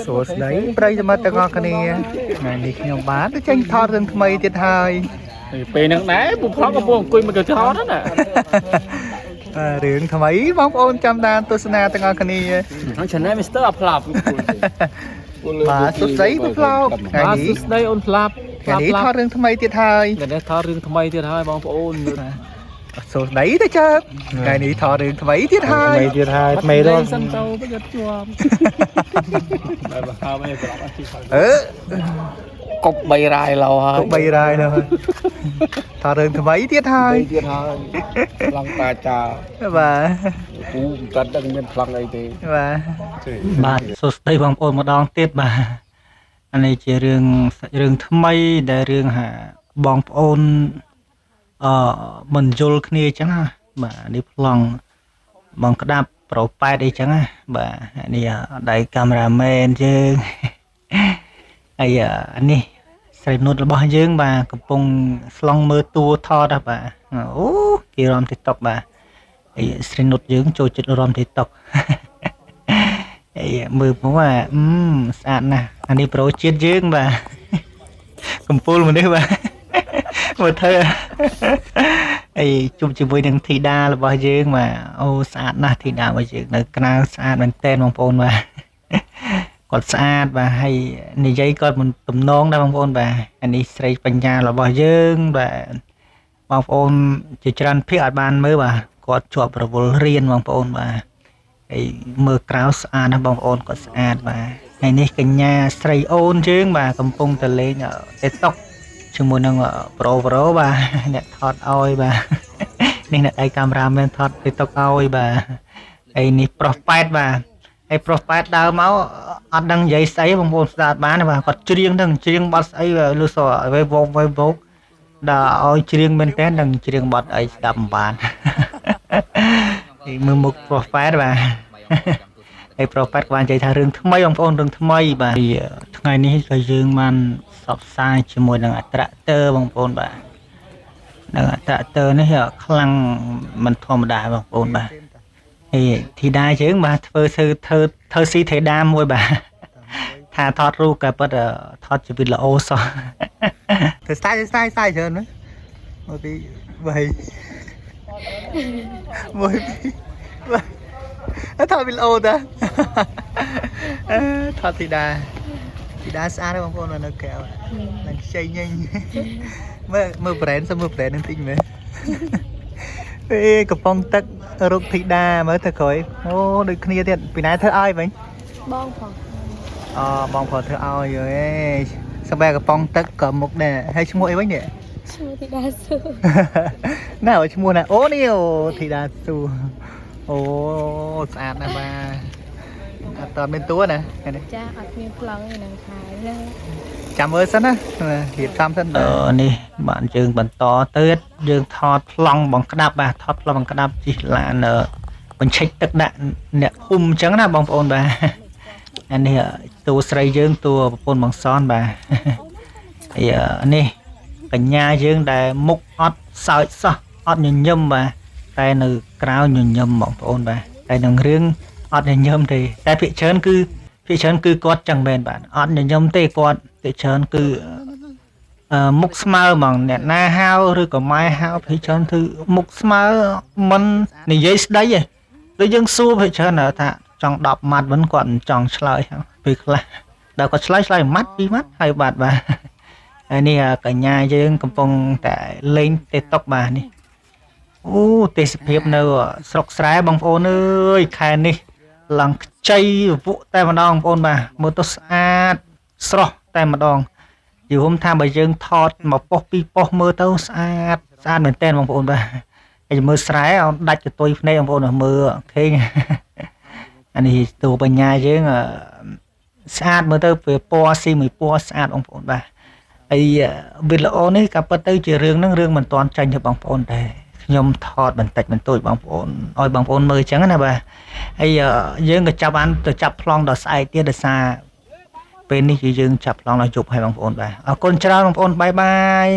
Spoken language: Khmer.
số đấy bây giờ mà ta ngọc này ngày đi nhom bán tôi tranh thọ rừng mây thiệt hai về nắng nãy bụng pháo có buông quỳ mà cái chó đó nè rừng mấy bóng ôn trăm đàn tôi xin ta ngọc này hắn chả nói Mr. Flap mà số giấy bút lao ngày đi đây ôn Flap ngày đi thọ rừng mây thiệt hai ngày đây thọ rừng mây thiệt hai bóng ôn số đấy đấy chứ ngày đi thọ rừng mấy thiệt hai mày đó sân tàu bây giờ chùa cục bay rai lâu ha cục bay rai đâu thọ rừng mấy thiệt hai lăng ta trà và cú tận đang miền lăng ấy thế vàបាទសួស្តីបងប្អូនម្ដងទៀតបាទអានេះជារឿងថ្មីដែលរឿងហាបងប្អូនមិនយល់គ្នាអញ្ចឹងណាបាទនេះប្លង់បងក្តាប់ប្រូប៉ែតអីចឹងណាបាទនេះដៃកាមេរ៉ាមែនយើងហើយនេះស្រីនុតរបស់យើងបាទកំពុងស្លង់មើលតួថតណាបាទអូគេរំ TikTok បាទហើយស្រីនុតយើងចូលចិត្តរំ TikTok មើលមកស្អាតណាស់អានេះប្រូជាតិយើងបាទកំពូលមនុស្សបាទមើលធ្វើអីជុំជាមួយនឹងធីតារបស់យើងបាទអូស្អាតណាស់ធីតារបស់យើងនៅក្រៅស្អាតមែនតើបងប្អូនបាទគាត់ស្អាតបាទហើយនិយាយគាត់មិនទំនងដែរបងប្អូនបាទអានេះស្រីបញ្ញារបស់យើងបាទបងប្អូនជាច្រើនភាគអត់បានមើលបាទគាត់ជាប់រវល់រៀនបងប្អូនបាទហើយមើលក្រៅស្អាតណាស់បងប្អូនគាត់ស្អាតបាទហើយនេះកញ្ញាស្រីអូនយើងបាទកំពុងតែលេង TikTok ជាមួយនឹងប្រូបាទអ្នកថតឲ្យបាទនេះអ្នកឯកាមេរ៉ាមែនថត TikTok ឲ្យបាទហើយនេះប្រុសប៉ែតបាទហើយប្រុសប៉ែតដើរមកអត់ដឹងនិយាយស្អីបងប្អូនស្ដាប់បានបាទគាត់ច្រៀងដឹងច្រៀងបទស្អីលឺសវេវោកដល់ឲ្យច្រៀងមែនតើដឹងច្រៀងបទអីស្ដាប់មិនបានមើលមុខប្រុសប៉ែតបាទហើយប្រុសប៉ែតគាត់និយាយថារឿងថ្មីបងប្អូនរឿងថ្មីបាទថ្ងៃនេះក៏យើងបានសបផ្សាយជាមួយនឹងអត្រាទ័របងប្អូនបាទនឹងអត្រាទ័រនេះខ្លាំងមិនធម្មតាបងប្អូនបាទហើយធីតាយើងបាទធ្វើស៊ីធីតាមួយបាទថាថតរូបក៏ពិតថតជាវីដេអូសោះធ្វើស្ទាយច្រើនណាមកពីមួយថតវីដេអូតាថតធីតាស្អាតបងប្អូននៅកែវនឹងខ្ចីញញមើល brand មើល brand នឹងតិចមើលកំប៉ុងទឹករូបធីតាមើលទៅក្រោយអូដូចគ្នាទៀតពីណាធ្វើឲ្យវិញបងផងបងផងធ្វើឲ្យយេសម្បែកំប៉ុងទឹកក៏មុខដែរហើយឈ្មោះអីវិញនេះឈ្មោះធីតាស៊ូណែឈ្មោះណាអូនេះអូធីតាស៊ូអូស្អាតណាស់បាទអត់តមានតួណាចាអត់មានប្លង់ឯនឹងខែចាំមើលសិនណារៀបចំសិននេះបានយើងបន្តទៀតយើងថតប្លង់បងក្តាប់បាទថតប្លង់បងក្តាប់ជិះឡានបញ្ឆិចទឹកដាក់អ្នកភូមិអញ្ចឹងណាបងប្អូនបាទអានេះតួស្រីយើងតួប្រពន្ធបងសនបាទហើយនេះកញ្ញាយើងដែលមុខអត់សើចសោះអត់ញញឹមបាទតែនៅក្រៅញញឹមបងប្អូនបាទតែនឹងរឿងអត់ញញឹមទេតែភាគច្រើនគឺគាត់ចឹងមែនបាទអត់ញញឹមទេគាត់ភាគច្រើនគឺមុខស្មើហ្មងអ្នកណាហៅឬក៏ម៉ែហៅភាគច្រើនគឺមុខស្មើមិននិយាយស្ដីទេដូចយើងសួរភាគច្រើនថាចង់10ម៉ាត់វិញគាត់មិនចង់ឆ្លើយពេលខ្លះដល់គាត់ឆ្លើយ1ម៉ាត់2ម៉ាត់ហើយបាទហើយនេះកញ្ញាយើងកំពុងតែលេង TikTok បាទនេះអូទេសភាពនៅស្រុកស្រែបងប្អូនអើយខែនេះឡើងខ្ចីវក់តែម្ដងបងប្អូនបាទមើលទៅស្អាតស្រស់តែម្ដងយល់ថាបើយើងថតមកប៉ុស្តិ៍ពីរប៉ុស្តិ៍មើលទៅស្អាតមែនតើបងប្អូនបាទហើយមើលស្រែអត់ដាច់កតុយភ្នែកបងប្អូនមើលឃើញអានេះតួបញ្ញាយើងស្អាតមើលទៅវាពណ៌ស៊ីមួយពណ៌ស្អាតបងប្អូនបាទហើយវីដេអូនេះក៏ពិតទៅជារឿងហ្នឹងរឿងមិនទាន់ចាញ់ទេបងប្អូនដែរខ្ញុំថតបន្តិចបន្តួចបងប្អូនឲ្យបងប្អូនមើលអញ្ចឹងណាបាទហើយយើងក៏ចាប់បានទៅចាប់ប្លង់ដល់ស្អែកទៀតដោយសារពេលនេះគឺយើងចាប់ប្លង់ដល់យប់ហើយបងប្អូនបាទអរគុណច្រើនបងប្អូនបាយបាយ